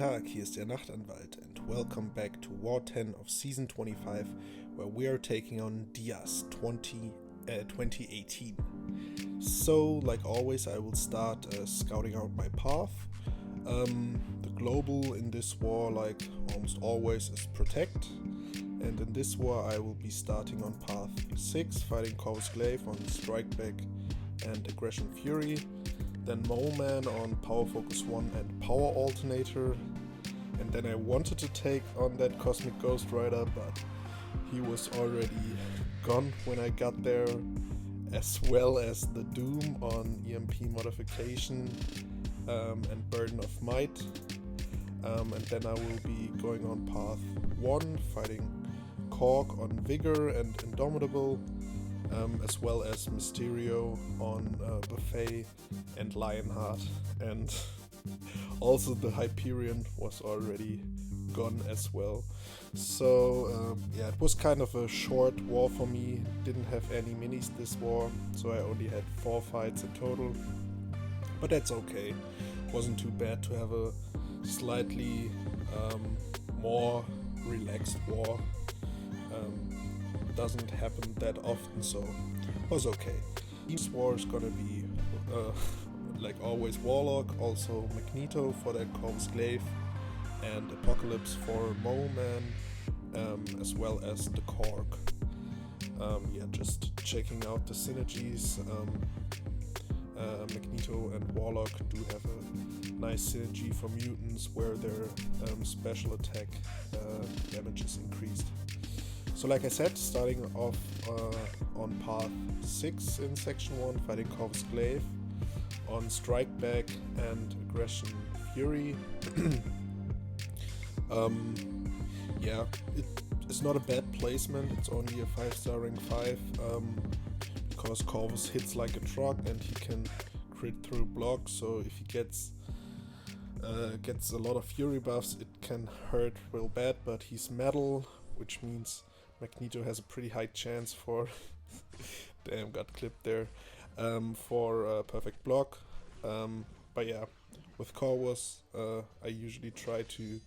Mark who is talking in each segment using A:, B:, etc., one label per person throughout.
A: Tag, hier ist der Nachtanwalt and welcome back to War 10 of Season 25, where we are taking on Diaz 2018. So, like always, I will start scouting out my path. The global in this war, like almost always, is Protect. And in this war I will be starting on path 6, fighting Corvus Glaive on Strike Back and Aggression Fury. Then Mole Man on Power Focus 1 and Power Alternator. And then I wanted to take on that Cosmic Ghost Rider, but he was already gone when I got there, as well as the Doom on EMP Modification and Burden of Might. And then I will be going on path 1, fighting Korg on Vigor and Indomitable, as well as Mysterio on Buffet and Lionheart, and also the Hyperion was already gone as well. So yeah, it was kind of a short war for me. Didn't have any minis this war, so I only had 4 fights in total, but that's okay. Wasn't too bad to have a slightly more relaxed war. Doesn't happen that often, so it was okay. This war is gonna be like always Warlock, also Magneto for that Corvus Glaive, and Apocalypse for Mole Man, as well as the Korg. Yeah, just checking out the synergies. Magneto and Warlock do have a nice synergy for mutants where their special attack damage is increased. So like I said, starting off on path 6 in section 1, fighting Corvus Glaive on Strike Back and Aggression Fury. Yeah, it's not a bad placement, it's only a 5-star rank 5, because Corvus hits like a truck and he can crit through blocks, so if he gets a lot of Fury buffs, it can hurt real bad, but he's metal, which means Magneto has a pretty high chance for damn, got clipped there, for a perfect block. But yeah, with Corvus, I usually try to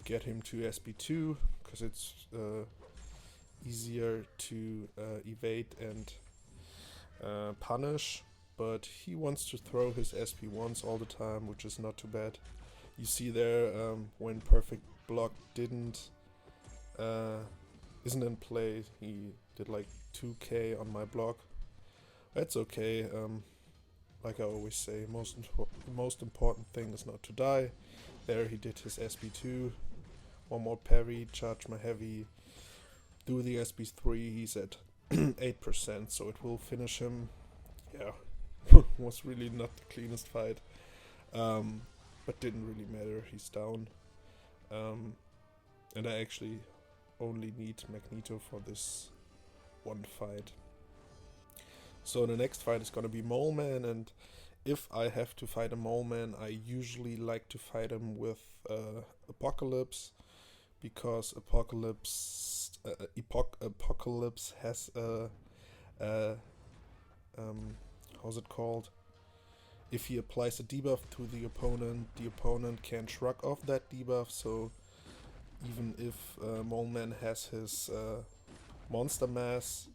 A: get him to SB2 because it's easier to evade and punish, but he wants to throw his SP1s all the time, which is not too bad. You see there, when perfect block isn't in play, he did like 2k on my block. That's okay. Like I always say, the most important thing is not to die. There he did his SB2, one more parry, charge my heavy, do the SB3, he's at 8%, so it will finish him. Yeah, was really not the cleanest fight, but didn't really matter, he's down. And I actually only need Magneto for this one fight. So the next fight is gonna be Mole Man, and if I have to fight a Mole Man, I usually like to fight him with Apocalypse, because Apocalypse has how's it called? If he applies a debuff to the opponent can shrug off that debuff, so even if Mole Man has his monster mass,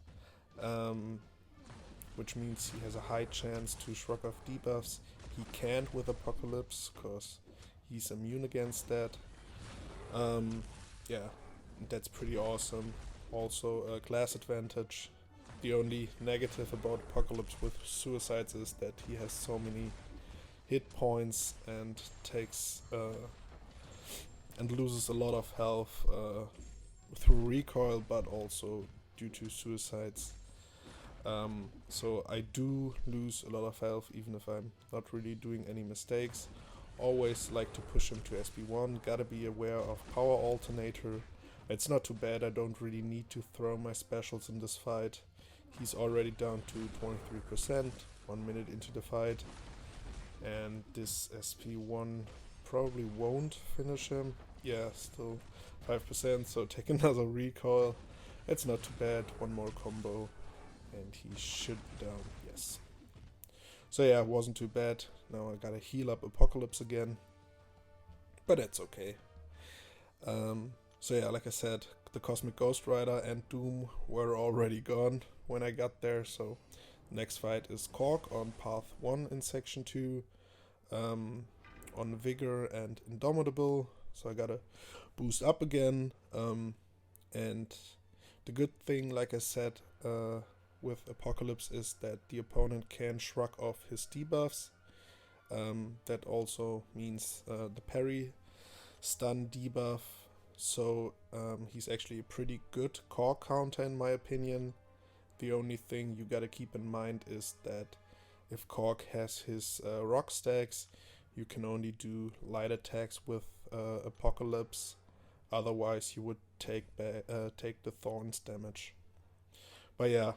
A: which means he has a high chance to shrug off debuffs, he can't with Apocalypse because he's immune against that. Yeah, that's pretty awesome. Also a class advantage. The only negative about Apocalypse with suicides is that he has so many hit points and takes and loses a lot of health through recoil, but also due to suicides. So I do lose a lot of health even if I'm not really doing any mistakes. Always like to push him to SB1, gotta be aware of Power Alternator. It's not too bad, I don't really need to throw my specials in this fight. He's already down to 23%, 1 minute into the fight. And this SP1 probably won't finish him. Yeah, still 5%, so take another recoil. It's not too bad, one more combo and he should be down, yes. So yeah, it wasn't too bad. Now I gotta heal up Apocalypse again. but that's okay. So yeah, like I said, the Cosmic Ghost Rider and Doom were already gone when I got there, so next fight is Cork on Path 1 in Section 2, on Vigor and Indomitable, so I gotta boost up again, and the good thing, like I said, with Apocalypse is that the opponent can shrug off his debuffs. That also means the parry stun debuff, so he's actually a pretty good core counter in my opinion. The only thing you gotta keep in mind is that if Cork has his rock stacks, you can only do light attacks with Apocalypse, otherwise you would take the Thorns damage. But yeah,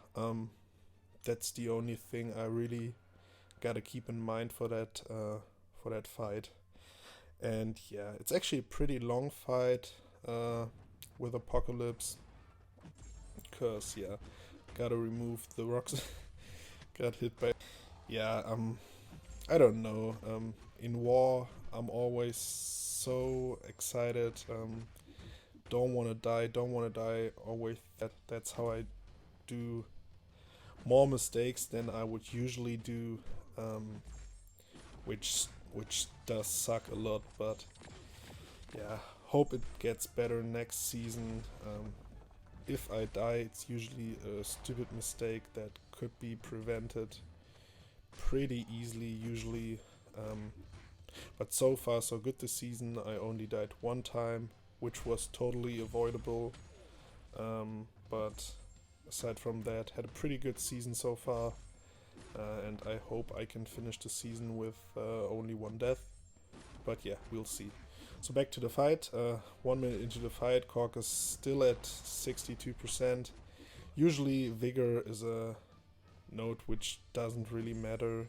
A: that's the only thing I really gotta keep in mind for that fight. And yeah, it's actually a pretty long fight with Apocalypse, because yeah, gotta remove the rocks. Got hit by, yeah, I don't know, in war I'm always so excited, don't want to die, always that's how I do more mistakes than I would usually do, which does suck a lot, but yeah, hope it gets better next season. If I die, it's usually a stupid mistake that could be prevented pretty easily usually, but so far so good this season. I only died one time, which was totally avoidable, but aside from that, had a pretty good season so far, and I hope I can finish the season with only one death, but yeah, we'll see. So back to the fight. 1 minute into the fight, Cork is still at 62%. Usually Vigor is a node which doesn't really matter,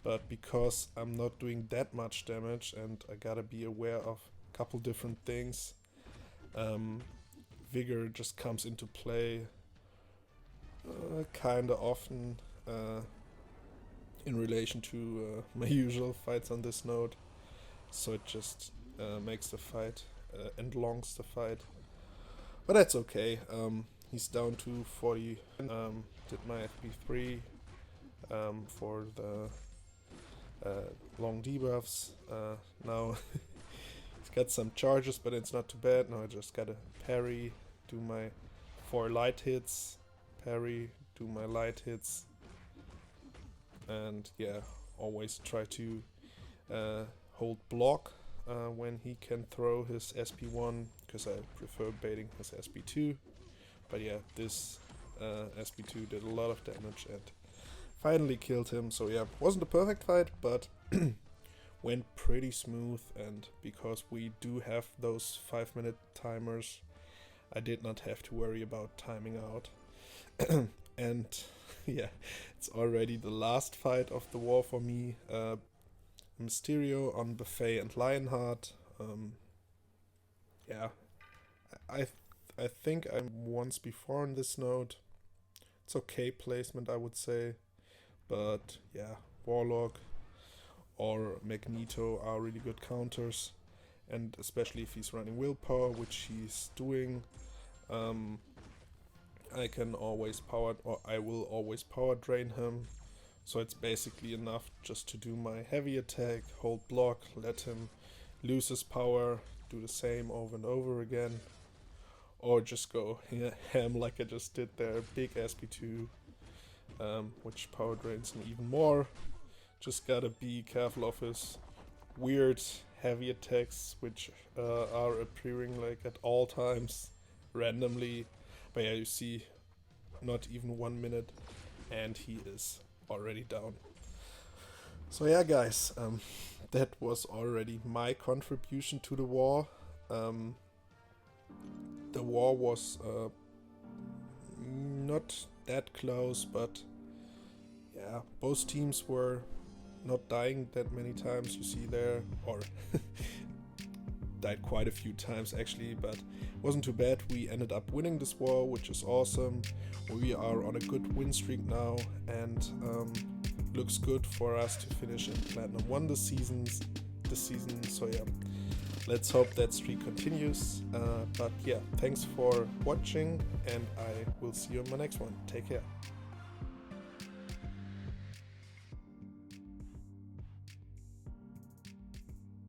A: but because I'm not doing that much damage and I gotta be aware of a couple different things, Vigor just comes into play kinda often in relation to my usual fights on this node, so it just makes the fight and longs the fight, but that's okay. He's down to 40. Did my FP3 for the long debuffs. Now he's got some charges, but it's not too bad. Now I just gotta parry, do my 4 light hits, parry, do my light hits, and yeah, always try to hold block when he can throw his SP1, because I prefer baiting his SP2. But yeah, this SP2 did a lot of damage and finally killed him. So yeah, wasn't a perfect fight, but went pretty smooth, and because we do have those 5-minute timers, I did not have to worry about timing out. And yeah, it's already the last fight of the war for me. Mysterio on Buffet and Lionheart. Yeah, I think I'm once before in this node. It's okay placement, I would say, but yeah, Warlock or Magneto are really good counters, and especially if he's running willpower, which he's doing, I can always I will always power drain him. So it's basically enough just to do my heavy attack, hold block, let him lose his power, do the same over and over again, or just go ham like I just did there, big SP2, which power drains him even more. Just gotta be careful of his weird heavy attacks, which are appearing like at all times randomly. But yeah, you see, not even 1 minute and he is already down. So yeah, guys, that was already my contribution to the war. The war was not that close, but yeah, both teams were not dying that many times, you see there, or died quite a few times actually, but wasn't too bad. We ended up winning this war, which is awesome. We are on a good win streak now, and looks good for us to finish in Platinum 1 this season. So yeah, let's hope that streak continues. But yeah, thanks for watching, and I will see you on my next one. Take care.